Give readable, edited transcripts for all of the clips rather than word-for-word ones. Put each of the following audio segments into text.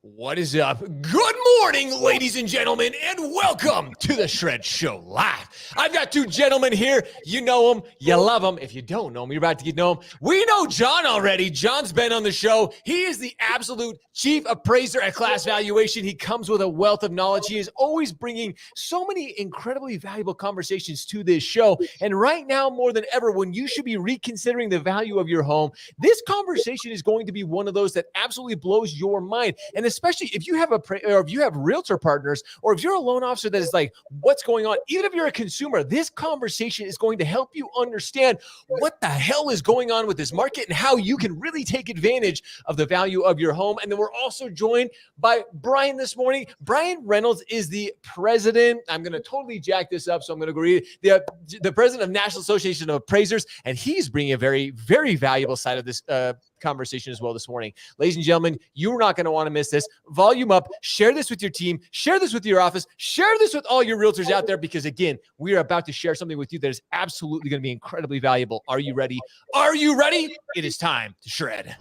What is up? Good morning, ladies and gentlemen, and welcome to the Shred Show Live. I've got two gentlemen here. You know them, you love them. If you don't know them, you're about to get to know them. We know John already. John's been on the show. He is the absolute chief appraiser at Class Valuation. He comes with a wealth of knowledge. He is always bringing so many incredibly valuable conversations to this show. And right now, more than ever, when you should be reconsidering the value of your home, this conversation is going to be one of those that absolutely blows your mind. And especially if you have realtor partners, or if you're a loan officer that is like, what's going on? Even if you're a consumer, this conversation is going to help you understand what the hell is going on with this market and how you can really take advantage of the value of your home. And then we're also joined by Bryan this morning. Bryan Reynolds is the president. I'm going to totally jack this up, so I'm going to go read it. The president of National Association of Appraisers, and he's bringing a very, very valuable side of this conversation as well this morning. Ladies and gentlemen, you're not going to want to miss this. Volume up, share this with your team, share this with your office, share this with all your realtors out there, because again, we are about to share something with you that is absolutely going to be incredibly valuable. Are you ready? Are you ready? It is time to shred.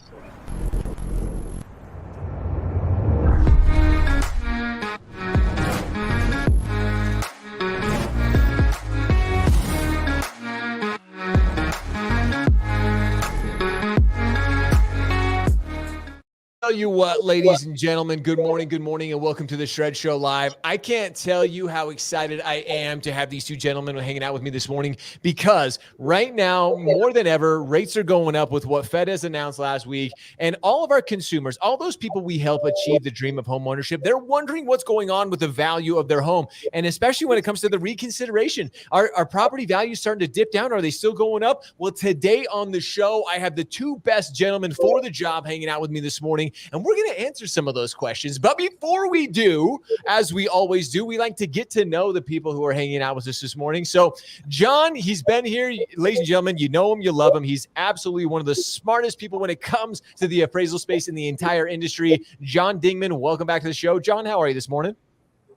Tell you what, ladies and gentlemen, good morning, and welcome to the Shred Show Live. I can't tell you how excited I am to have these two gentlemen hanging out with me this morning, because right now, more than ever, rates are going up with what Fed has announced last week, and all of our consumers, all those people we help achieve the dream of home ownership, they're wondering what's going on with the value of their home, and especially when it comes to the reconsideration. Are property values starting to dip down? Are they still going up? Well, today on the show, I have the two best gentlemen for the job hanging out with me this morning, and we're going to answer some of those questions. But before we do, as we always do, we like to get to know the people who are hanging out with us this morning. So John, he's been here. Ladies and gentlemen, you know him, you love him. He's absolutely one of the smartest people when it comes to the appraisal space in the entire industry. John Dingeman, welcome back to the show. John, how are you this morning?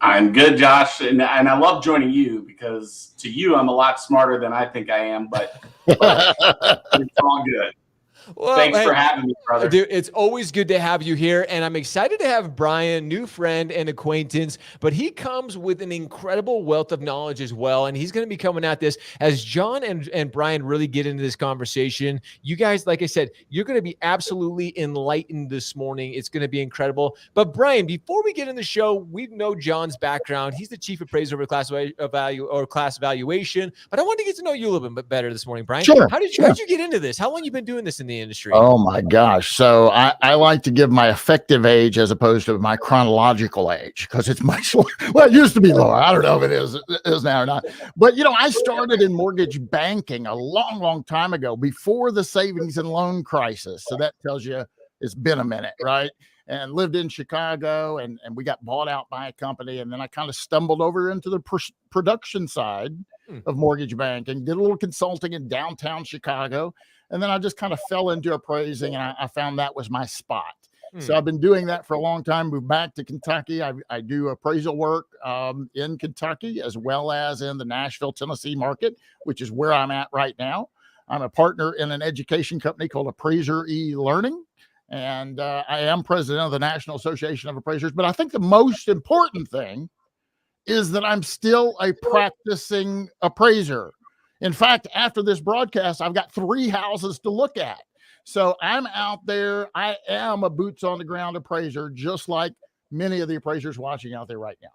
I'm good, Josh, and I love joining you, because to you, I'm a lot smarter than I think I am, but it's all good. Well, thanks for having me, brother. Dude, it's always good to have you here, and I'm excited to have Bryan, new friend and acquaintance, but he comes with an incredible wealth of knowledge as well, and he's going to be coming at this as John and Bryan really get into this conversation. You guys, like I said, you're going to be absolutely enlightened this morning. It's going to be incredible. But Bryan, before we get in the show, we know John's background. He's the chief appraiser of Class Valuation, but I wanted to get to know you a little bit better this morning, Bryan. Sure. How'd you get into this? How long you been doing this in the industry? Oh my gosh. So I like to give my effective age as opposed to my chronological age, because it's much lower. Well, it used to be lower. I don't know if it is now or not. But, you know, I started in mortgage banking a long, long time ago, before the savings and loan crisis. So that tells you it's been a minute, right? And lived in Chicago, and we got bought out by a company. And then I kind of stumbled over into the production side of mortgage banking, did a little consulting in downtown Chicago. And then I just kind of fell into appraising, and I found that was my spot. So I've been doing that for a long time. Moved back to Kentucky. I do appraisal work in Kentucky, as well as in the Nashville, Tennessee market, which is where I'm at right now. I'm a partner in an education company called Appraiser e-Learning, and I am president of the National Association of Appraisers. But I think the most important thing is that I'm still a practicing appraiser. In fact, after this broadcast, I've got 3 houses to look at. So I'm out there. I am a boots on the ground appraiser, just like many of the appraisers watching out there right now.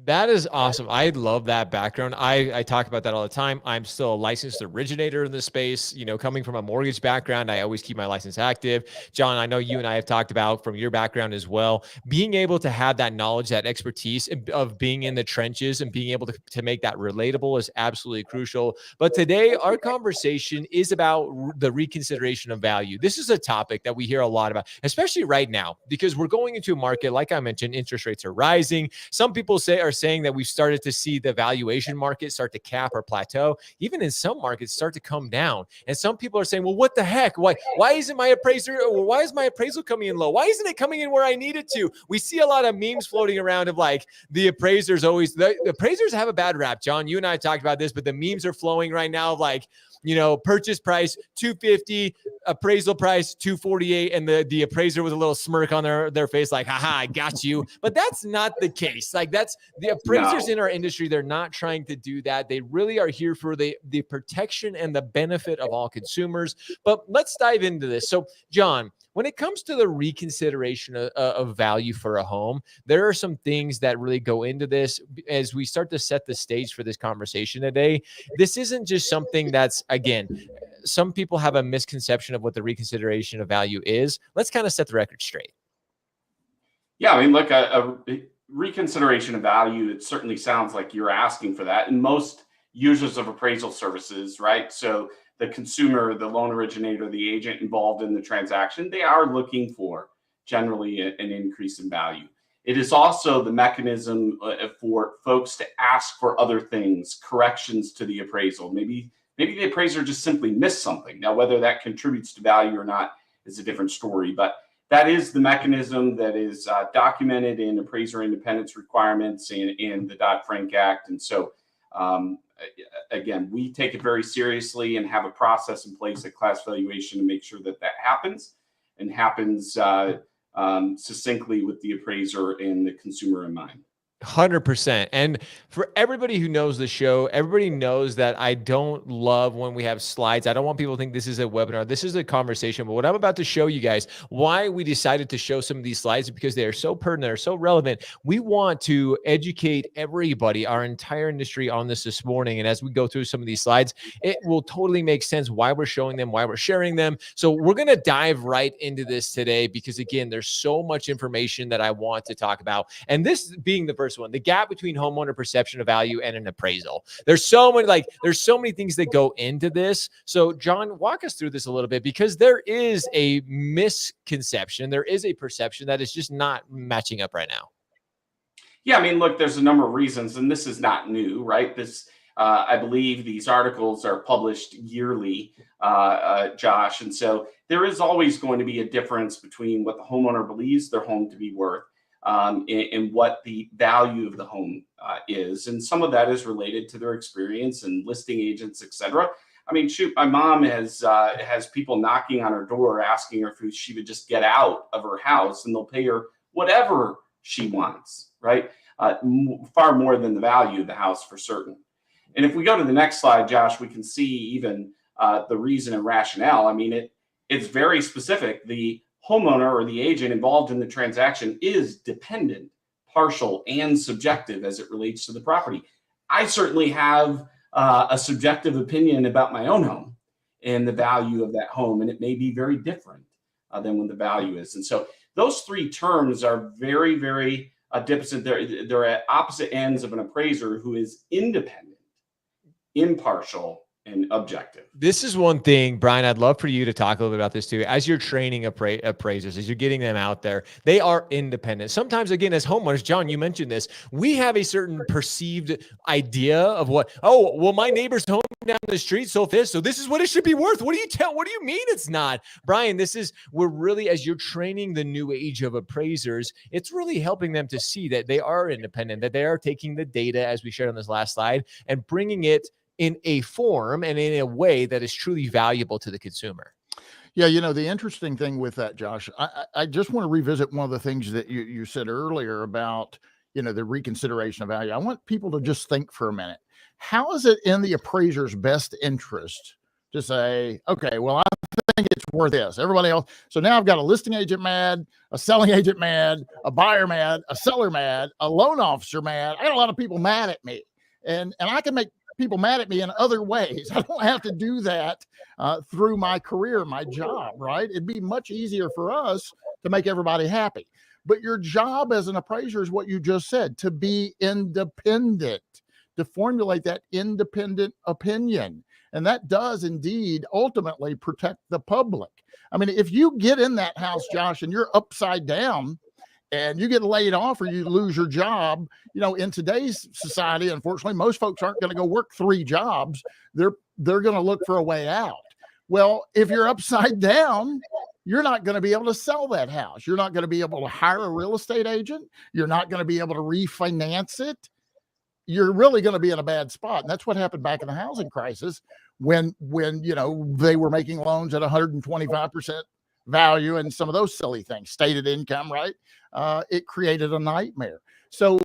That is awesome. I love that background. I talk about that all the time. I'm still a licensed originator in this space. You know, coming from a mortgage background, I always keep my license active. John, I know you and I have talked about from your background as well, being able to have that knowledge, that expertise of being in the trenches and being able to make that relatable is absolutely crucial. But today, our conversation is about the reconsideration of value. This is a topic that we hear a lot about, especially right now, because we're going into a market, like I mentioned, interest rates are rising. Some people are saying that we've started to see the valuation market start to cap or plateau, even in some markets start to come down. And some people are saying, well, what the heck? Why isn't my appraiser, or why is my appraisal coming in low? Why isn't it coming in where I need it to? We see a lot of memes floating around of like the appraisers have a bad rap. John, you and I talked about this, but the memes are flowing right now of like, purchase price 250, appraisal price 248, and the appraiser with a little smirk on their face, like, haha, I got you. But that's not the case. Like, that's the appraisers in our industry. They're not trying to do that. They really are here for the protection and the benefit of all consumers. But let's dive into this. So, John, when it comes to the reconsideration of value for a home, there are some things that really go into this as we start to set the stage for this conversation today. This isn't just something that's, again, some people have a misconception of what the reconsideration of value is. Let's kind of set the record straight. Yeah, I mean, look, a reconsideration of value, it certainly sounds like you're asking for that. And most users of appraisal services, right? So the consumer, the loan originator, the agent involved in the transaction, they are looking for generally an increase in value. It is also the mechanism for folks to ask for other things, corrections to the appraisal. Maybe the appraiser just simply missed something. Now, whether that contributes to value or not is a different story, but that is the mechanism that is documented in appraiser independence requirements and the Dodd-Frank Act. And so, again, we take it very seriously and have a process in place at Class Valuation to make sure that happens and happens succinctly with the appraiser and the consumer in mind. 100%. And for everybody who knows the show, everybody knows that I don't love when we have slides. I don't want people to think this is a webinar. This is a conversation. But what I'm about to show you guys, why we decided to show some of these slides, is because they are so pertinent, they're so relevant. We want to educate everybody, our entire industry, on this morning. And as we go through some of these slides, it will totally make sense why we're showing them, why we're sharing them. So we're going to dive right into this today because, again, there's so much information that I want to talk about. And this being the first one, the gap between homeowner perception of value and an appraisal. There's so many things that go into this. So John, walk us through this a little bit, because there is a misconception. There is a perception that is just not matching up right now. Yeah, I mean, look, there's a number of reasons, and this is not new, right? I believe these articles are published yearly, Josh. And so there is always going to be a difference between what the homeowner believes their home to be worth and what the value of the home is. And some of that is related to their experience and listing agents, et cetera. I mean, shoot, my mom has people knocking on her door asking her if she would just get out of her house, and they'll pay her whatever she wants, right? Far more than the value of the house for certain. And if we go to the next slide, Josh, we can see even the reason and rationale. I mean, it's very specific. The homeowner or the agent involved in the transaction is dependent, partial, and subjective as it relates to the property. I certainly have a subjective opinion about my own home and the value of that home, and it may be very different than what the value is. And so those three terms are very, very different. They're at opposite ends of an appraiser who is independent, impartial, and objective. This is one thing, Bryan, I'd love for you to talk a little bit about this too. As you're training appraisers, as you're getting them out there, they are independent. Sometimes, again, as homeowners, John, you mentioned this, we have a certain perceived idea of my neighbor's home down the street sold this, so this is what it should be worth. What do you mean it's not? Bryan, we're really, as you're training the new age of appraisers, it's really helping them to see that they are independent, that they are taking the data, as we shared on this last slide, and bringing it in a form and in a way that is truly valuable to the consumer. Yeah, the interesting thing with that, Josh, I just want to revisit one of the things that you said earlier about, the reconsideration of value. I want people to just think for a minute. How is it in the appraiser's best interest to say, okay, well, I think it's worth this. Everybody else. So now I've got a listing agent mad, a selling agent mad, a buyer mad, a seller mad, a loan officer mad. I got a lot of people mad at me, and I can make people mad at me in other ways. I don't have to do that through my career, my job, right? It'd be much easier for us to make everybody happy. But your job as an appraiser is what you just said, to be independent, to formulate that independent opinion. And that does indeed ultimately protect the public. I mean, if you get in that house, Josh, and you're upside down, and you get laid off or you lose your job, in today's society, unfortunately, most folks aren't going to go work 3 jobs. They're going to look for a way out. Well, if you're upside down, you're not going to be able to sell that house. You're not going to be able to hire a real estate agent. You're not going to be able to refinance it. You're really going to be in a bad spot. And that's what happened back in the housing crisis, when they were making loans at 125% value and some of those silly things, stated income, right? It created a nightmare. So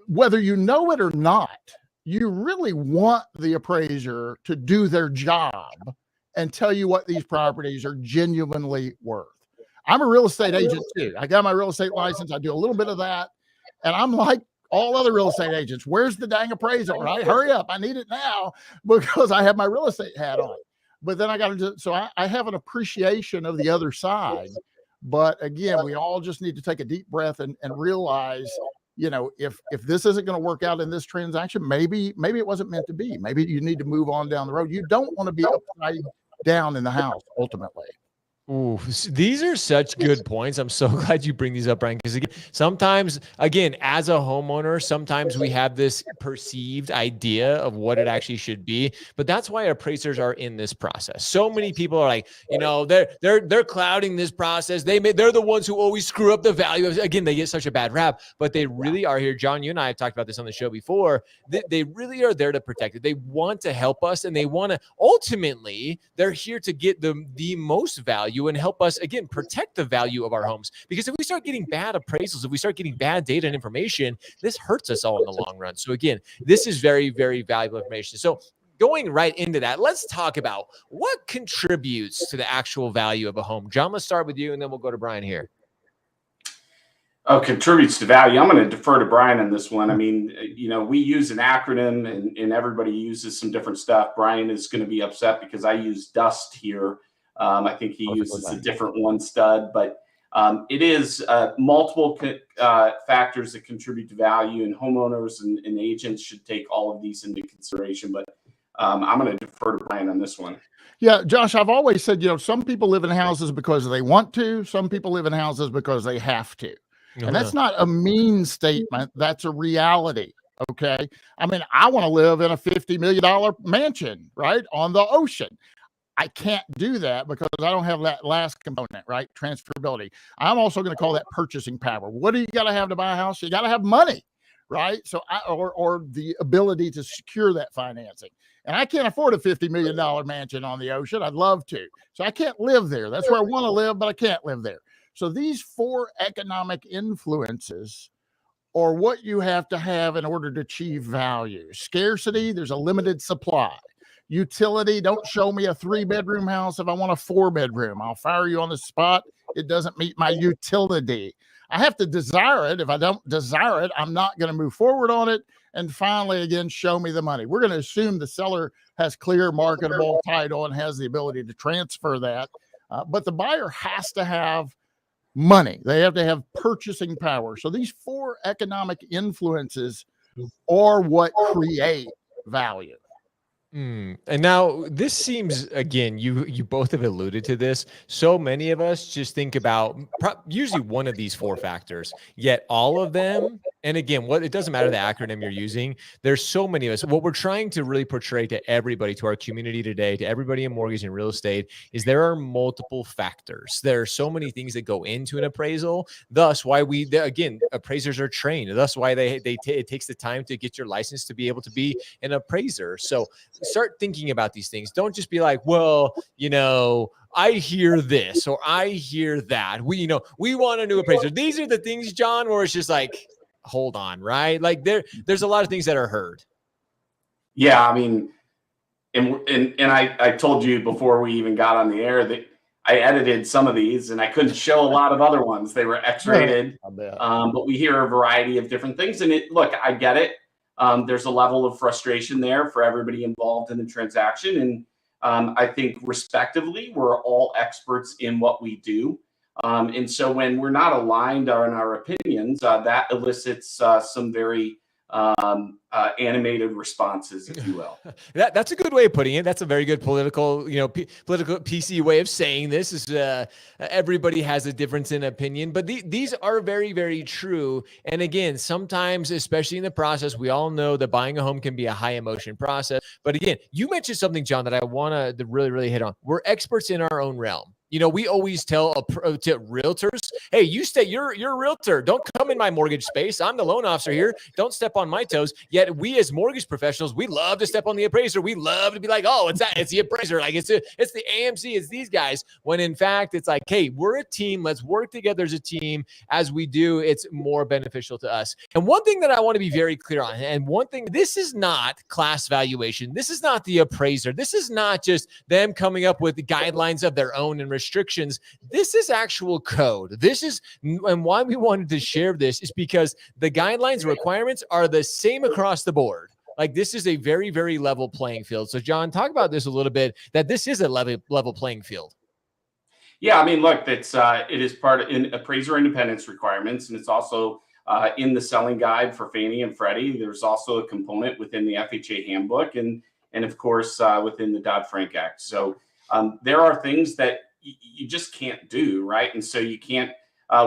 whether you know it or not, you really want the appraiser to do their job and tell you what these properties are genuinely worth. I'm a real estate agent too. I got my real estate license. I do a little bit of that. And I'm like all other real estate agents. Where's the dang appraisal, right? Hurry up. I need it now because I have my real estate hat on. But then I got to, so I have an appreciation of the other side. But again, we all just need to take a deep breath and realize, if this isn't going to work out in this transaction, maybe it wasn't meant to be. Maybe you need to move on down the road. You don't want to be upside down in the house ultimately. Ooh, these are such good points. I'm so glad you bring these up, Bryan, because sometimes, as a homeowner, sometimes we have this perceived idea of what it actually should be, but that's why appraisers are in this process. So many people are like, they're clouding this process. They're the ones who always screw up the value. Again, they get such a bad rap, but they really are here. John, you and I have talked about this on the show before. They really are there to protect it. They want to help us, and they want to, ultimately, they're here to get the most value and help us, again, protect the value of our homes. Because if we start getting bad appraisals, if we start getting bad data and information, this hurts us all in the long run. So again, this is very, very valuable information. So going right into that, let's talk about what contributes to the actual value of a home. John, let's start with you, and then we'll go to Bryan here. Contributes to value. I'm going to defer to Bryan on this one. I mean, we use an acronym and everybody uses some different stuff. Bryan is going to be upset because I use DUST here. I think he uses a different one, stud, but it is multiple factors that contribute to value, and homeowners and agents should take all of these into consideration. But I'm going to defer to Bryan on this one. Yeah, Josh, I've always said, some people live in houses because they want to. Some people live in houses because they have to. And that's not a mean statement. That's a reality. Okay. I mean, I want to live in a $50 million mansion, right, on the ocean. I can't do that because I don't have that last component, right? Transferability. I'm also going to call that purchasing power. What do you got to have to buy a house? You got to have money, right? So or the ability to secure that financing. And I can't afford a $50 million mansion on the ocean. I'd love to. So I can't live there. That's where I want to live, but I can't live there. So these 4 economic influences are what you have to have in order to achieve value. Scarcity, there's a limited supply. Utility, don't show me a 3-bedroom house if I want a 4-bedroom. I'll fire you on the spot. It doesn't meet my utility. I have to desire it. If I don't desire it, I'm not going to move forward on it. And finally, again, show me the money. We're going to assume the seller has clear marketable title and has the ability to transfer that. But the buyer has to have money. They have to have purchasing power. So these 4 economic influences are what create value. And now this seems, again, you both have alluded to this. So many of us just think about usually one of these 4 factors, yet all of them. And again, it doesn't matter the acronym you're using. There's so many of us. What we're trying to really portray to everybody, to our community today, to everybody in mortgage and real estate, is there are multiple factors. There are so many things that go into an appraisal. Thus, why appraisers are trained. Thus, why it takes the time to get your license to be able to be an appraiser. So start thinking about these things. Don't just be like, well, I hear this or I hear that. We want a new appraiser. These are the things, John, where it's just like, hold on, right? Like there's a lot of things that are heard. Yeah, I mean, and I told you before we even got on the air that I edited some of these and I couldn't show a lot of other ones. They were X-rated, but we hear a variety of different things. And look, I get it. There's a level of frustration there for everybody involved in the transaction. And I think respectively, we're all experts in what we do. And so when we're not aligned on our opinions, that elicits some very animated responses, if you will. That's a good way of putting it. That's a very good political PC way of saying this. Is everybody has a difference in opinion, but these are very, very true. And again, sometimes, especially in the process, we all know that buying a home can be a high emotion process. But again, you mentioned something, John, that I want to really, really hit on. We're experts in our own realm. We always tell to realtors, hey, you're a realtor. Don't come in my mortgage space. I'm the loan officer here. Don't step on my toes. Yet yet we as mortgage professionals, we love to step on the appraiser. We love to be like, oh, it's the appraiser. Like it's the AMC, it's these guys. When in fact, it's like, hey, we're a team. Let's work together as a team. As we do, it's more beneficial to us. And one thing that I want to be very clear on, and one thing, this is not class valuation. This is not the appraiser. This is not just them coming up with the guidelines of their own and restrictions. This is actual code. This is, and why we wanted to share this is because the guidelines requirements are the same across the board. Like this is a very, very level playing field. So John, talk about this a little bit, that this is a level playing field. Yeah, I mean, look, it is part of in appraiser independence requirements, and it's also in the selling guide for Fannie and Freddie. There's also a component within the FHA handbook, and of course within the Dodd-Frank Act. So there are things that you just can't do, right? And so you can't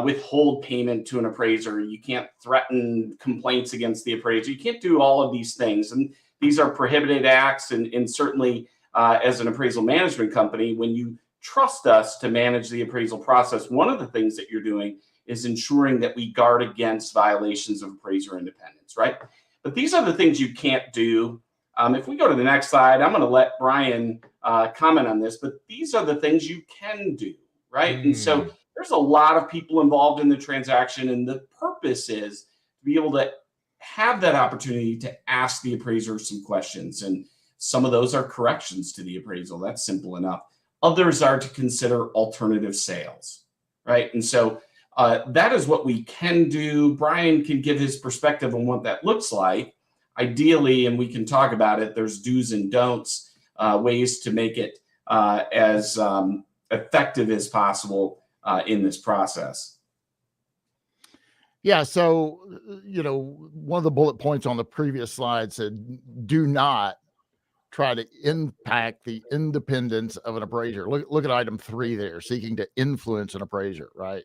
withhold payment to an appraiser. You can't threaten complaints against the appraiser. You can't do all of these things, and these are prohibited acts. And certainly, as an appraisal management company, when you trust us to manage the appraisal process, one of the things that you're doing is ensuring that we guard against violations of appraiser independence, right? But these are the things you can't do. If we go to the next slide, I'm going to let Bryan comment on this, but these are the things you can do, right? And so there's a lot of people involved in the transaction, and the purpose is to be able to have that opportunity to ask the appraiser some questions. And some of those are corrections to the appraisal. That's simple enough. Others are to consider alternative sales, right? And so that is what we can do. Bryan can give his perspective on what that looks like. Ideally, and we can talk about it, there's do's and don'ts, ways to make it as effective as possible in this process. Yeah. So, one of the bullet points on the previous slide said, do not try to impact the independence of an appraiser. Look at item 3 there, seeking to influence an appraiser, right?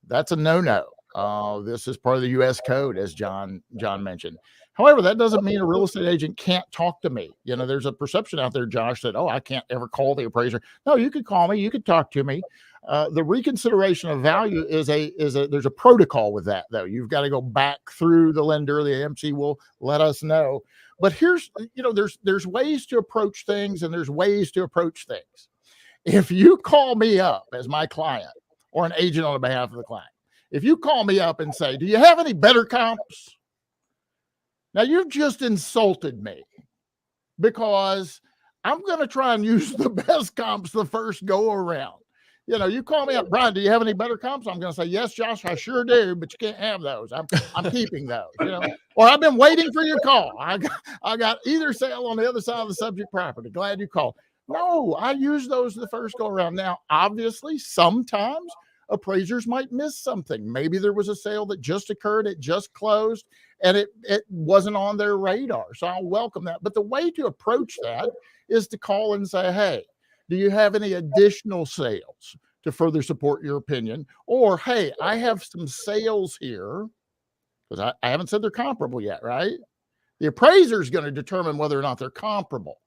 That's a no-no. This is part of the U.S. code, as John mentioned. However, that doesn't mean a real estate agent can't talk to me. There's a perception out there, Josh, that, I can't ever call the appraiser. No, you could call me. You could talk to me. The reconsideration of value there's a protocol with that, though. You've got to go back through the lender. The MC will let us know. But here's, there's ways to approach things, and there's ways to approach things. If you call me up as my client or an agent on behalf of the client, if you call me up and say, do you have any better comps? Now you've just insulted me, because I'm going to try and use the best comps the first go around. You call me up, Bryan, do you have any better comps? I'm going to say, yes, Josh, I sure do, but you can't have those. I'm keeping those, or I've been waiting for your call. I got either sale on the other side of the subject property. Glad you called. No, I use those the first go around. Now, obviously, sometimes appraisers might miss something. Maybe there was a sale that just occurred, it just closed, and it wasn't on their radar. So I'll welcome that. But the way to approach that is to call and say, hey, do you have any additional sales to further support your opinion? Or, hey, I have some sales here, because I haven't said they're comparable yet, right? The appraiser is going to determine whether or not they're comparable.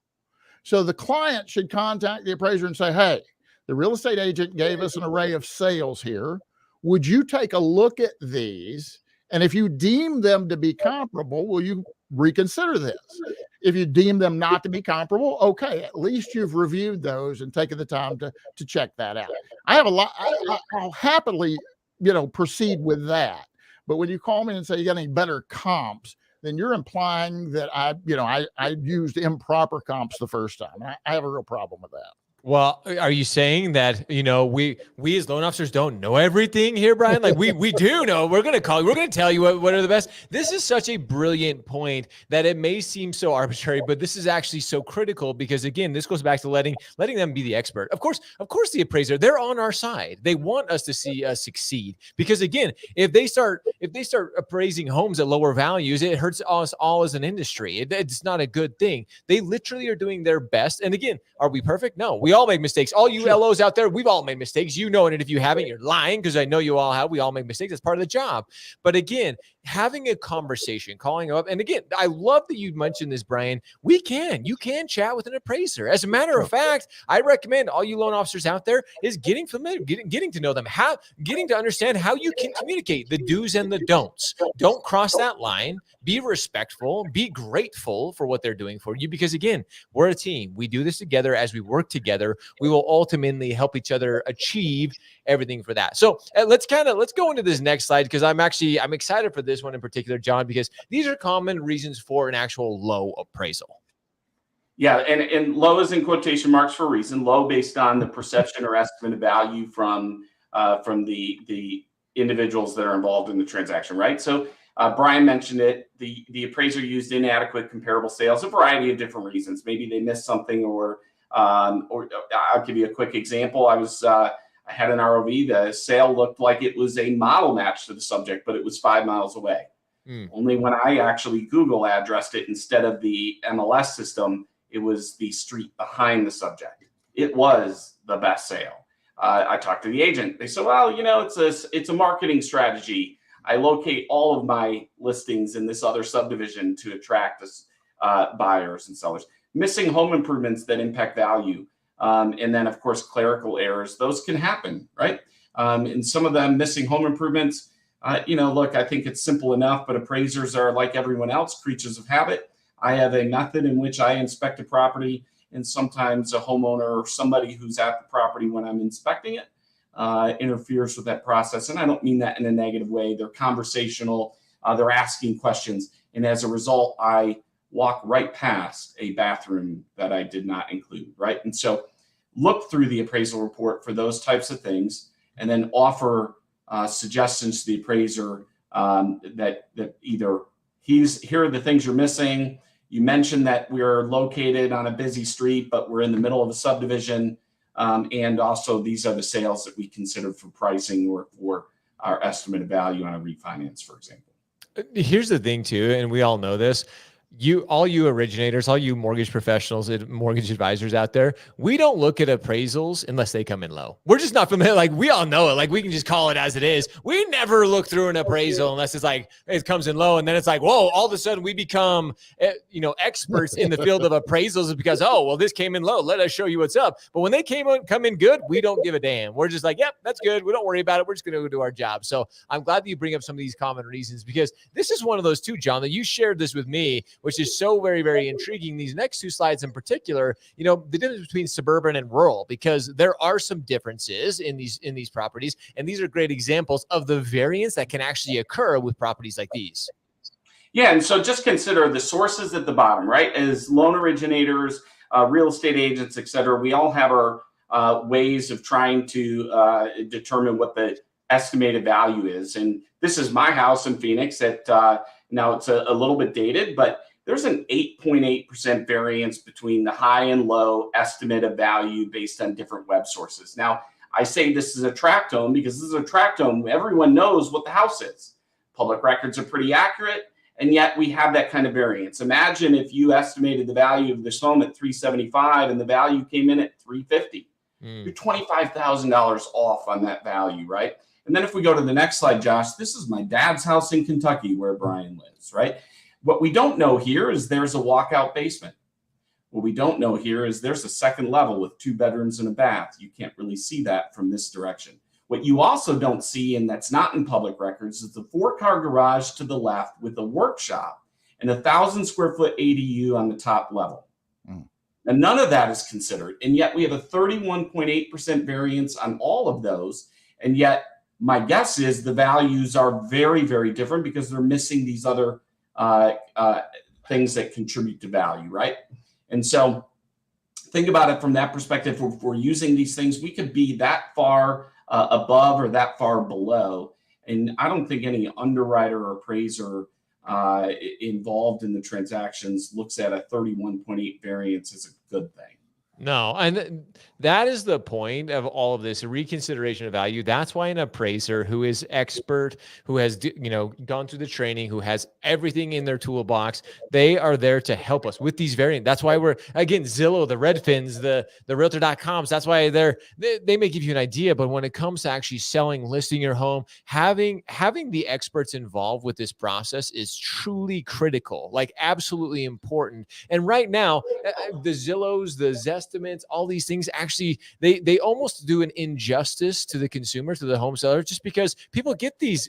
So the client should contact the appraiser and say, hey, the real estate agent gave us an array of sales here. Would you take a look at these? And if you deem them to be comparable, will you reconsider this? If you deem them not to be comparable, okay, at least you've reviewed those and taken the time to check that out. I have a lot. I'll happily, proceed with that. But when you call me and say you got any better comps, then you're implying that I used improper comps the first time. I have a real problem with that. Well, are you saying that, we as loan officers don't know everything here, Bryan? Like we do know. We're going to call you. We're going to tell you what are the best. This is such a brilliant point that it may seem so arbitrary, but this is actually so critical, because again, this goes back to letting them be the expert. Of course, the appraiser, they're on our side. They want us to see us succeed, because again, if they start appraising homes at lower values, it hurts us all as an industry. It's not a good thing. They literally are doing their best. And again, are we perfect? No, we We all make mistakes. All you LOs out there, we've all made mistakes. You know it. And if you haven't, you're lying, because I know you all have. We all make mistakes. That's part of the job. But again, having a conversation, calling up. And again, I love that you mentioned this, Brian. You can chat with an appraiser. As a matter of fact, I recommend all you loan officers out there is getting familiar, getting to know them, getting to understand how you can communicate the do's and the don'ts. Don't cross that line. Be respectful, be grateful for what they're doing for you, because again, we're a team. We do this together. As we work together, we will ultimately help each other achieve everything for that. So let's go into this next slide, because I'm excited for this one in particular, John, because these are common reasons for an actual low appraisal. Yeah, and low is in quotation marks for a reason. Low based on the perception or estimate of value from the individuals that are involved in the transaction, right? So Bryan mentioned it. The appraiser used inadequate comparable sales, a variety of different reasons. Maybe they missed something, or I'll give you a quick example. I had an ROV. The sale looked like it was a model match to the subject, but it was 5 miles away. Only when I actually Google addressed it instead of the MLS system, it was the street behind the subject. It was the best sale. I talked to the agent. They said, well, it's a marketing strategy. I locate all of my listings in this other subdivision to attract buyers and sellers. Missing home improvements that impact value. And then, of course, clerical errors. Those can happen, right? And some of them missing home improvements, look, I think it's simple enough, but appraisers are like everyone else, creatures of habit. I have a method in which I inspect a property, and sometimes a homeowner or somebody who's at the property when I'm inspecting it interferes with that process. And I don't mean that in a negative way. They're conversational. They're asking questions. And as a result, I walk right past a bathroom that I did not include, right? And so look through the appraisal report for those types of things, and then offer suggestions to the appraiser that either here are the things you're missing. You mentioned that we're located on a busy street, but we're in the middle of a subdivision. And also, these are the sales that we considered for pricing or for our estimate of value on a refinance, for example. Here's the thing, too, and we all know this. All you originators, all you mortgage professionals and mortgage advisors out there, we don't look at appraisals unless they come in low. We're just not familiar. Like, we all know it. Like, we can just call it as it is. We never look through an appraisal unless it's like, it comes in low. And then it's like, whoa, all of a sudden we become, experts in the field of appraisals because, oh, well, this came in low. Let us show you what's up. But when they come in good, we don't give a damn. We're just like, yep, that's good. We don't worry about it. We're just going to go do our job. So I'm glad that you bring up some of these common reasons, because this is one of those too, John, that you shared this with me, which is so very, very intriguing. These next two slides in particular, the difference between suburban and rural, because there are some differences in these properties. And these are great examples of the variance that can actually occur with properties like these. Yeah. And so just consider the sources at the bottom, right? As loan originators, real estate agents, et cetera, we all have our ways of trying to determine what the estimated value is. And this is my house in Phoenix now it's a little bit dated, but there's an 8.8% variance between the high and low estimate of value based on different web sources. Now, I say this is a tract home because this is a tract home. Everyone knows what the house is. Public records are pretty accurate, and yet we have that kind of variance. Imagine if you estimated the value of this home at $375 and the value came in at $350. You're $25,000 off on that value, right? And then if we go to the next slide, Josh, this is my dad's house in Kentucky where Bryan lives, right? What we don't know here is there's a walkout basement. What we don't know here is there's a second level with 2 bedrooms and a bath. You can't really see that from this direction. What you also don't see, and that's not in public records, is the 4-car garage to the left with a workshop and a 1,000 square foot ADU on the top level. And none of that is considered. And yet we have a 31.8% variance on all of those. And yet my guess is the values are very, very different because they're missing these other things that contribute to value, right? And so think about it from that perspective. If we're using these things, we could be that far above or that far below. And I don't think any underwriter or appraiser involved in the transactions looks at a 31.8 variance as a good thing. No, and that is the point of all of this, a reconsideration of value. That's why an appraiser who is expert, who has gone through the training, who has everything in their toolbox, they are there to help us with these variants. That's why we're, again, Zillow, the Redfins, the Realtor.coms. That's why they may give you an idea, but when it comes to actually selling, listing your home, having the experts involved with this process is truly critical, like absolutely important. And right now, the Zillows, the Zestimates, all these things actually they almost do an injustice to the consumer, to the home seller, just because people get these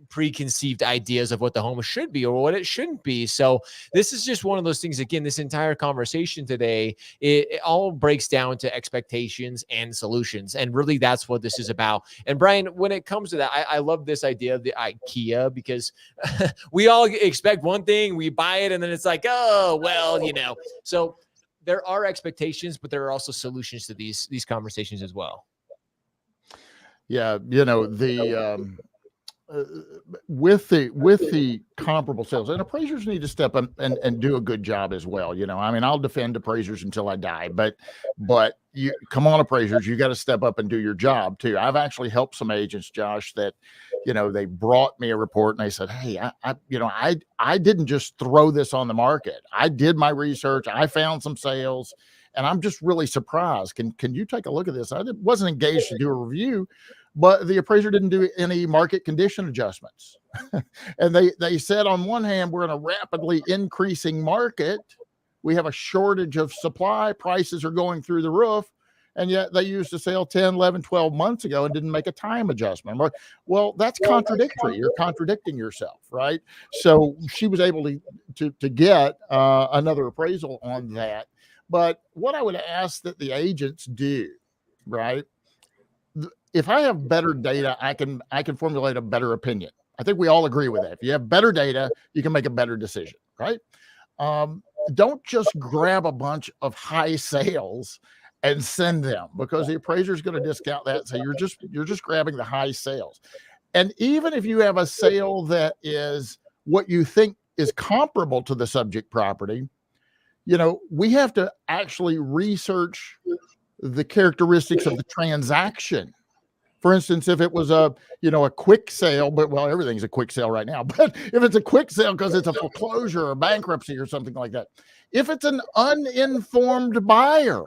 preconceived ideas of what the home should be or what it shouldn't be. So this is just one of those things. Again, this entire conversation today, it all breaks down to expectations and solutions, and really that's what this is about. And Bryan, when it comes to that, I love this idea of the IKEA, because we all expect one thing, we buy it, and then it's like, oh well, So there are expectations, but there are also solutions to these conversations as well. Yeah, with the comparable sales, and appraisers need to step up and do a good job as well. I mean, I'll defend appraisers until I die, but you come on, appraisers, you got to step up and do your job too. I've actually helped some agents, Josh, that they brought me a report and they said, hey, I didn't just throw this on the market. I did my research, I found some sales, and I'm just really surprised. Can you take a look at this? I wasn't engaged to do a review, but the appraiser didn't do any market condition adjustments. And they said, on one hand, we're in a rapidly increasing market. We have a shortage of supply. Prices are going through the roof. And yet they used a sale 10, 11, 12 months ago and didn't make a time adjustment. Well, that's contradictory. You're contradicting yourself, right? So she was able to get another appraisal on that. But what I would ask that the agents do, right? If I have better data, I can formulate a better opinion. I think we all agree with that. If you have better data, you can make a better decision, right? Don't just grab a bunch of high sales and send them, because the appraiser is going to discount that. So you're just grabbing the high sales. And even if you have a sale that is what you think is comparable to the subject property, we have to actually research the characteristics of the transaction. For instance, if it was a quick sale, but everything's a quick sale right now, but if it's a quick sale because it's a foreclosure or bankruptcy or something like that, if it's an uninformed buyer,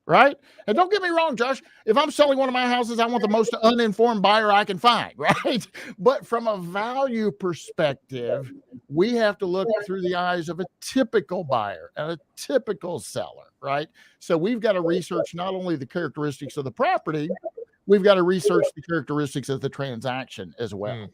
right? And don't get me wrong, Josh, if I'm selling one of my houses, I want the most uninformed buyer I can find, right? But from a value perspective, we have to look through the eyes of a typical buyer and a typical seller, right? So we've got to research not only the characteristics of the property, we've got to research the characteristics of the transaction as well.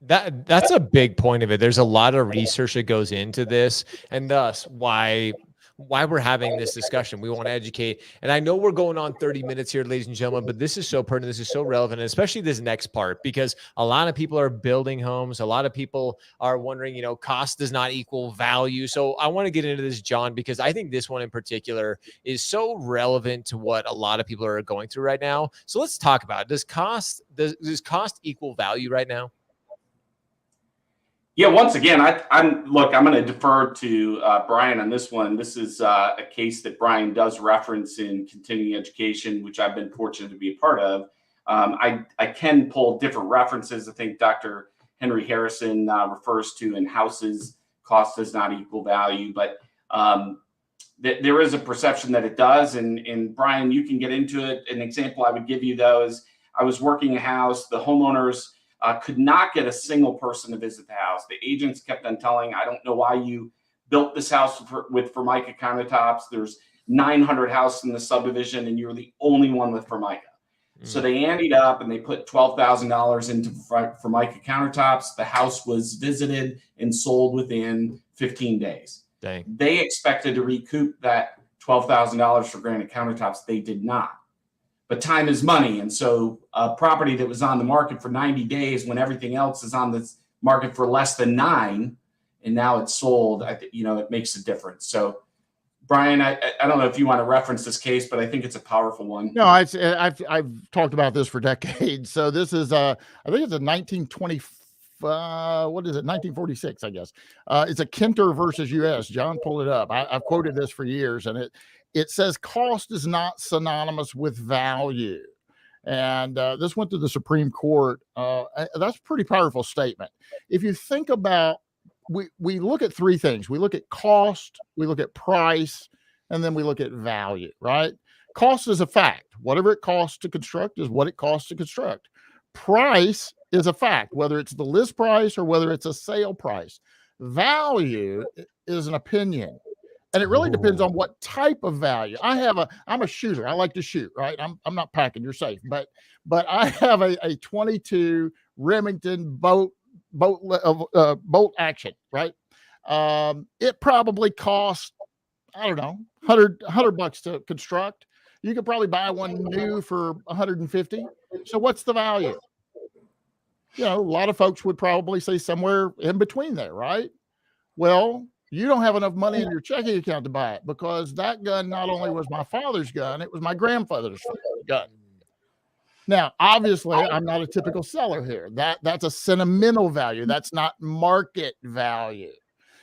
That's a big point of it. There's a lot of research that goes into this, and thus why we're having this discussion. We want to educate. And I know we're going on 30 minutes here, ladies and gentlemen, but this is so pertinent. This is so relevant, and especially this next part, because a lot of people are building homes. A lot of people are wondering, cost does not equal value. So I want to get into this, John, because I think this one in particular is so relevant to what a lot of people are going through right now. So let's talk about it. Does cost equal value right now? Yeah, once again, I'm going to defer to Bryan on this one. This is a case that Bryan does reference in continuing education, which I've been fortunate to be a part of. I can pull different references. I think Dr. Henry Harrison refers to in houses, cost does not equal value, but there is a perception that it does. And Bryan, you can get into it. An example I would give you, though, is I was working a house. The homeowners could not get a single person to visit the house. The agents kept on telling, I don't know why you built this house with Formica countertops. There's 900 houses in the subdivision, and you're the only one with Formica. So they anteed up and they put $12,000 into Formica countertops. The house was visited and sold within 15 days. Dang. They expected to recoup that $12,000 for granite countertops. They did not. But time is money. And so a property that was on the market for 90 days when everything else is on the market for less than 9, and now it's sold, it makes a difference. So, Bryan, I don't know if you want to reference this case, but I think it's a powerful one. No, I've talked about this for decades. So this is, I think it's a 1924 what is it, 1946, I guess. It's a Kenter versus U.S. John pulled it up. I've quoted this for years, and it says cost is not synonymous with value. And this went to the Supreme Court. That's a pretty powerful statement. If you think about, we look at three things. We look at cost, we look at price, and then we look at value, right? Cost is a fact. Whatever it costs to construct is what it costs to construct. Price is a fact, whether it's the list price or whether it's a sale price. Value is an opinion. And it really depends on what type of value. I'm a shooter. I like to shoot, right? I'm not packing, you're safe. But I have a 22 Remington bolt action, right? It probably costs, I don't know, $100 to construct. You could probably buy one new for 150. So what's the value? You know, a lot of folks would probably say somewhere in between there, right? Well, you don't have enough money in your checking account to buy it, because that gun not only was my father's gun, it was my grandfather's gun. Now, obviously, I'm not a typical seller here. That's a sentimental value. That's not market value.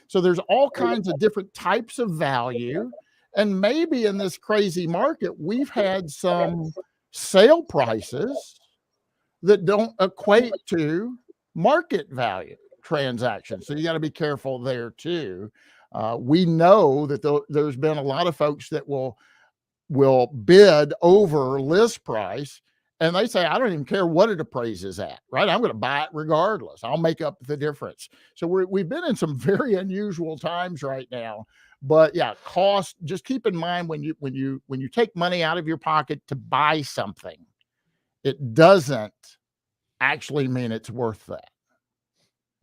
So there's all kinds of different types of value. And maybe in this crazy market, we've had some sale prices that don't equate to market value transactions. So you got to be careful there too. We know that there's been a lot of folks that will bid over list price, and they say, I don't even care what it appraises at, right? I'm going to buy it regardless. I'll make up the difference. So we've been in some very unusual times right now. But yeah, cost, just keep in mind when you take money out of your pocket to buy something, it doesn't actually mean it's worth that.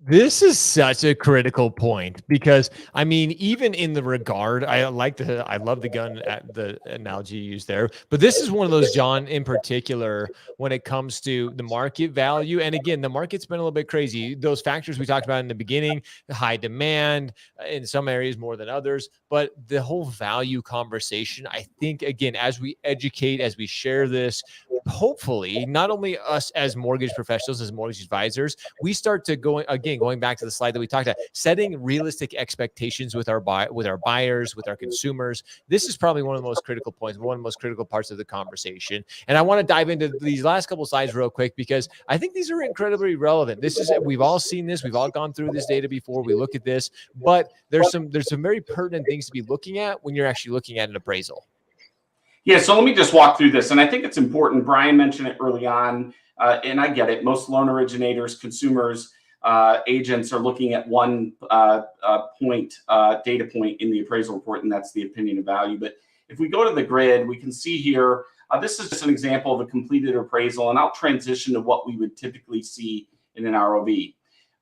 This is such a critical point, because I mean, even in the regard, I love the gun, the analogy you used there, but this is one of those, John, in particular, when it comes to the market value. And again, the market's been a little bit crazy. Those factors we talked about in the beginning, the high demand in some areas more than others, but the whole value conversation, I think, again, as we educate, as we share this, hopefully not only us as mortgage professionals, as mortgage advisors, we start to going back to the slide that we talked about, setting realistic expectations with our buyers, with our consumers. This is probably one of the most critical points, one of the most critical parts of the conversation. And I want to dive into these last couple slides real quick, because I think these are incredibly relevant. We've all seen this, we've all gone through this data before. We look at this, but there's some very pertinent things to be looking at when you're actually looking at an appraisal. Yeah, so let me just walk through this. And I think it's important. Bryan mentioned it early on, and I get it. Most loan originators, consumers, agents are looking at one data point in the appraisal report, and that's the opinion of value. But if we go to the grid, we can see here, this is just an example of a completed appraisal, and I'll transition to what we would typically see in an ROV.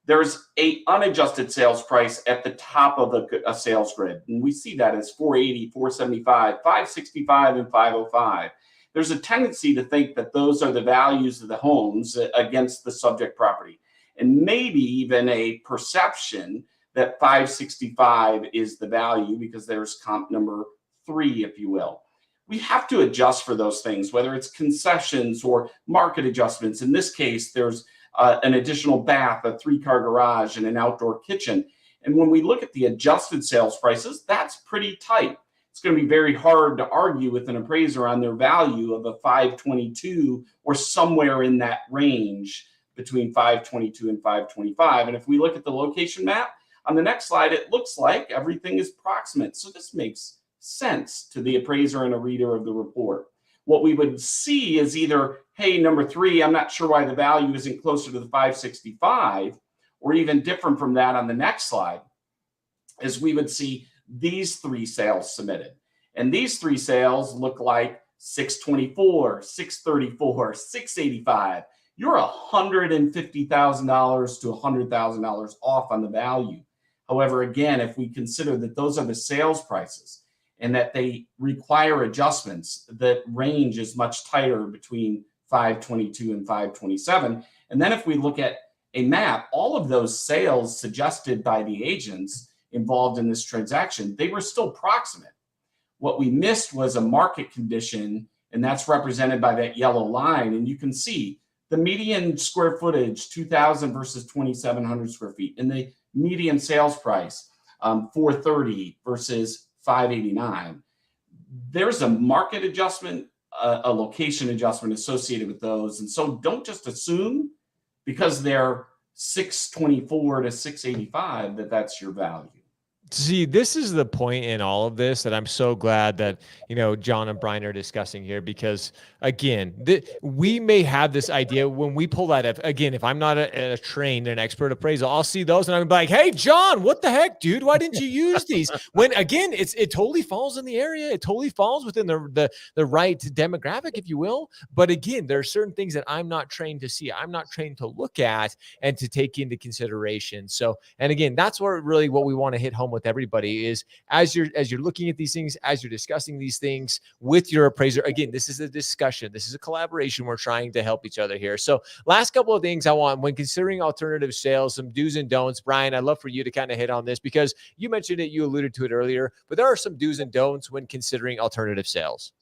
There's a unadjusted sales price at the top of a sales grid, and we see that as 480, 475, 565, and 505. There's a tendency to think that those are the values of the homes against the subject property, and maybe even a perception that 565 is the value because there's comp number 3, if you will. We have to adjust for those things, whether it's concessions or market adjustments. In this case, there's an additional bath, a 3-car garage, and an outdoor kitchen. And when we look at the adjusted sales prices, that's pretty tight. It's going to be very hard to argue with an appraiser on their value of a 522 or somewhere in that range between 522 and 525. And if we look at the location map on the next slide, it looks like everything is proximate. So this makes sense to the appraiser and a reader of the report. What we would see is either, hey, number 3, I'm not sure why the value isn't closer to the 565, or even different from that on the next slide, is we would see these 3 sales submitted. And these 3 sales look like 624, 634, 685. You're $150,000 to $100,000 off on the value. However, again, if we consider that those are the sales prices and that they require adjustments, that range is much tighter between 522 and 527. And then if we look at a map, all of those sales suggested by the agents involved in this transaction, they were still proximate. What we missed was a market condition, and that's represented by that yellow line. And you can see the median square footage, 2,000 versus 2,700 square feet, and the median sales price, 430 versus 589. There's a market adjustment, a location adjustment associated with those. And so don't just assume because they're 624 to 685 that that's your value. See, this is the point in all of this that I'm so glad that, John and Bryan are discussing here, because again, we may have this idea when we pull that up. Again, if I'm not a trained and expert appraisal, I'll see those and I'm like, hey, John, what the heck, dude? Why didn't you use these? When again, it totally falls in the area. It totally falls within the right demographic, if you will. But again, there are certain things that I'm not trained to see. I'm not trained to look at and to take into consideration. So, and again, that's what we want to hit home with everybody is as you're looking at these things, as you're discussing these things with your appraiser. Again, this is a discussion. This is a collaboration. We're trying to help each other here. So last couple of things I want when considering alternative sales, some do's and don'ts. Bryan, I'd love for you to kind of hit on this because you mentioned it, you alluded to it earlier, but there are some do's and don'ts when considering alternative sales.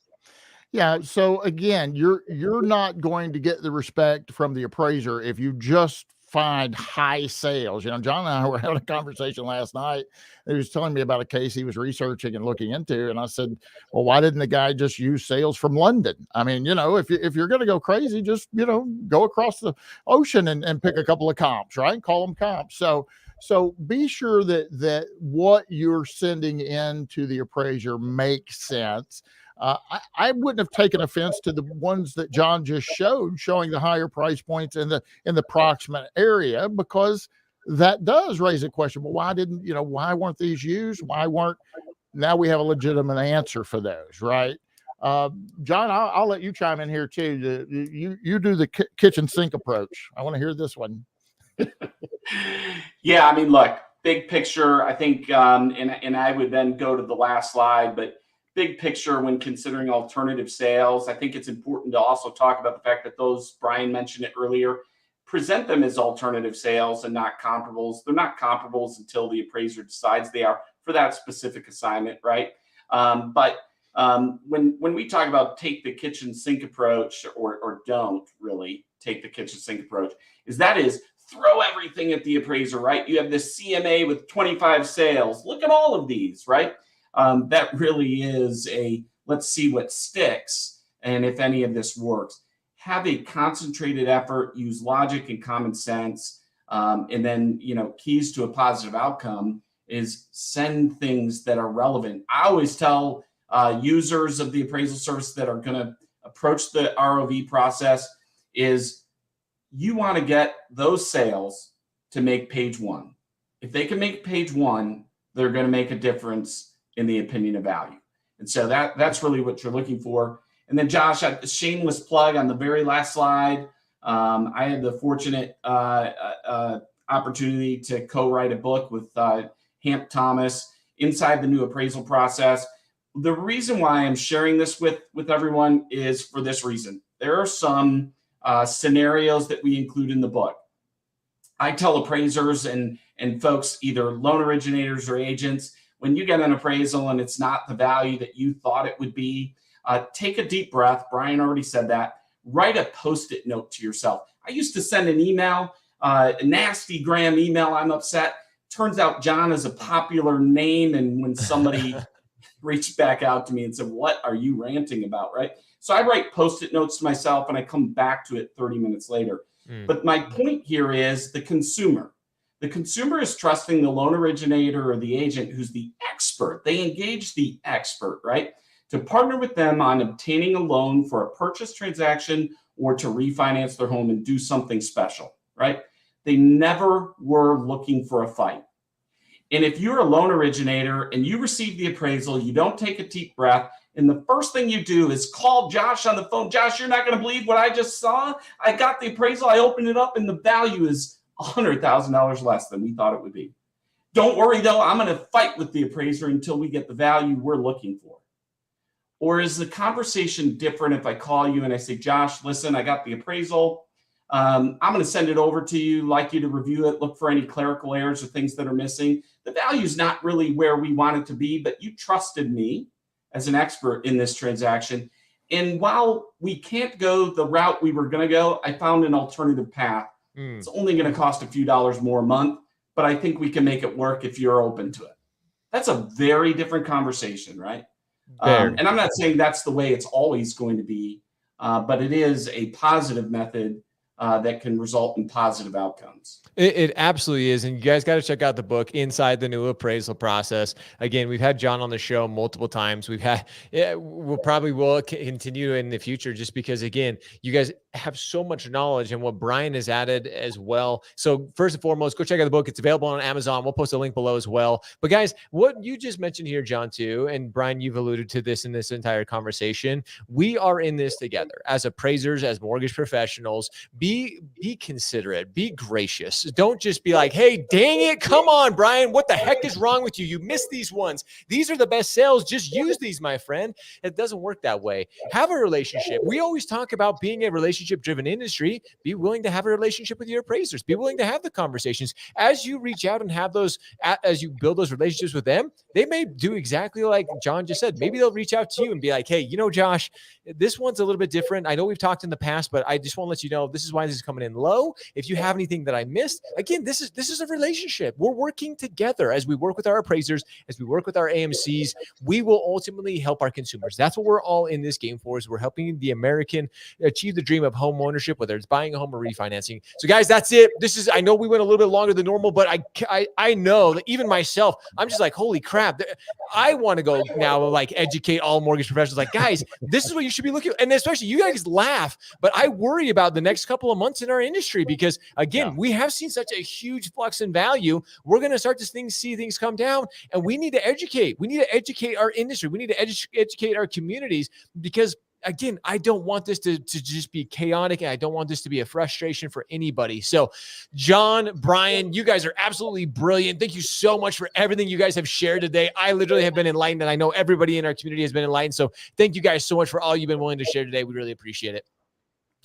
Yeah. So again, you're not going to get the respect from the appraiser if you just find high sales. John and I were having a conversation last night. He was telling me about a case he was researching and looking into. And I said, well, why didn't the guy just use sales from London? I mean, if you're going to go crazy, just, go across the ocean and pick a couple of comps, right? Call them comps. So be sure that what you're sending in to the appraiser makes sense. I wouldn't have taken offense to the ones that John just showed, showing the higher price points in the proximate area, because that does raise a question. Well, why weren't these used? Now we have a legitimate answer for those, right? John, I'll let you chime in here too. You do the kitchen sink approach. I want to hear this one. Yeah, I mean, look, big picture, I think, and I would then go to the last slide, but big picture when considering alternative sales, I think it's important to also talk about the fact that those, Bryan mentioned it earlier, present them as alternative sales and not comparables. They're not comparables until the appraiser decides they are for that specific assignment, right? But when we talk about take the kitchen sink approach or don't really take the kitchen sink approach, is throw everything at the appraiser, right? You have this CMA with 25 sales. Look at all of these, right? That really is let's see what sticks and if any of this works. Have a concentrated effort, use logic and common sense, and then, keys to a positive outcome is send things that are relevant. I always tell users of the appraisal service that are going to approach the ROV process is you want to get those sales to make page one. If they can make page one, they're going to make a difference in the opinion of value. And so that's really what you're looking for. And then Josh, a shameless plug on the very last slide. I had the fortunate opportunity to co-write a book with Hamp Thomas, Inside the New Appraisal Process. The reason why I'm sharing this with everyone is for this reason. There are some scenarios that we include in the book. I tell appraisers and folks, either loan originators or agents, when you get an appraisal and it's not the value that you thought it would be, take a deep breath. Bryan already said that. Write a Post-it note to yourself. I used to send an email, a nasty gram email. I'm upset. Turns out John is a popular name. And when somebody reached back out to me and said, what are you ranting about, right? So I write Post-it notes to myself and I come back to it 30 minutes later. But my point here is the consumer. The consumer is trusting the loan originator or the agent who's the expert. They engage the expert, right? To partner with them on obtaining a loan for a purchase transaction or to refinance their home and do something special, right? They never were looking for a fight. And if you're a loan originator and you receive the appraisal, you don't take a deep breath, and the first thing you do is call Josh on the phone. Josh, you're not going to believe what I just saw. I got the appraisal. I opened it up, and the value is $100,000 less than we thought it would be. Don't worry, though. I'm going to fight with the appraiser until we get the value we're looking for. Or is the conversation different if I call you and I say, Josh, listen, I got the appraisal. I'm going to send it over to you, like you to review it, look for any clerical errors or things that are missing. The value is not really where we want it to be, but you trusted me as an expert in this transaction. And while we can't go the route we were going to go, I found an alternative path. Mm. It's only going to cost a few dollars more a month, but I think we can make it work if you're open to it. That's a very different conversation, right? And I'm not saying that's the way it's always going to be, but it is a positive method that can result in positive outcomes. It absolutely is. And you guys got to check out the book, Inside the New Appraisal Process. Again, we've had John on the show multiple times. We'll probably will continue in the future just because, again, you guys have so much knowledge and what Bryan has added as well. So first and foremost, go check out the book. It's available on Amazon. We'll post a link below as well. But guys, what you just mentioned here, John, too, and Bryan, you've alluded to this in this entire conversation. We are in this together as appraisers, as mortgage professionals. Be considerate, be gracious. Don't just be like, hey, dang it, come on, Bryan, what the heck is wrong with you? You missed these ones. These are the best sales. Just use these, my friend. It doesn't work that way. Have a relationship. We always talk about being a relationship-driven industry. Be willing to have a relationship with your appraisers. Be willing to have the conversations. As you reach out and have those, as you build those relationships with them, they may do exactly like John just said. Maybe they'll reach out to you and be like, hey, you know, Josh, this one's a little bit different. I know we've talked in the past, but I just want to let you know this is why this is coming in low. If you have anything that I missed, again, this is a relationship. We're working together as we work with our appraisers, as we work with our AMCs. We will ultimately help our consumers. That's what we're all in this game for, is we're helping the American achieve the dream of home ownership, whether it's buying a home or refinancing. So guys, that's it. I know we went a little bit longer than normal, but I know that even myself, I'm just like, holy crap. I want to go now, like, educate all mortgage professionals. Like, guys, this is what you should be looking at. And especially you guys laugh, but I worry about the next couple of months in our industry because, again, we have seen such a huge flux in value. We're going to start to see things come down, and we need to educate. We need to educate our industry. We need to educate our communities because, again, I don't want this to just be chaotic, and I don't want this to be a frustration for anybody. So, John, Bryan, you guys are absolutely brilliant. Thank you so much for everything you guys have shared today. I literally have been enlightened, and I know everybody in our community has been enlightened. So thank you guys so much for all you've been willing to share today. We really appreciate it.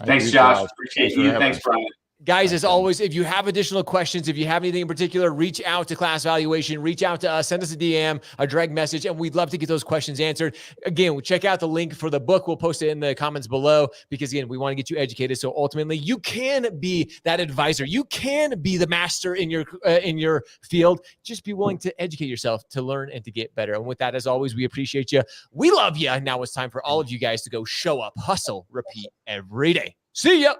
Thanks, Josh. Appreciate you. Thanks, Bryan. Guys, as always, if you have additional questions, if you have anything in particular, reach out to Class Valuation, reach out to us, send us a DM, a direct message, and we'd love to get those questions answered. Again, we'll check out the link for the book. We'll post it in the comments below because, again, we want to get you educated. So ultimately, you can be that advisor. You can be the master in your field. Just be willing to educate yourself, to learn, and to get better. And with that, as always, we appreciate you. We love you. Now it's time for all of you guys to go show up, hustle, repeat every day. See ya.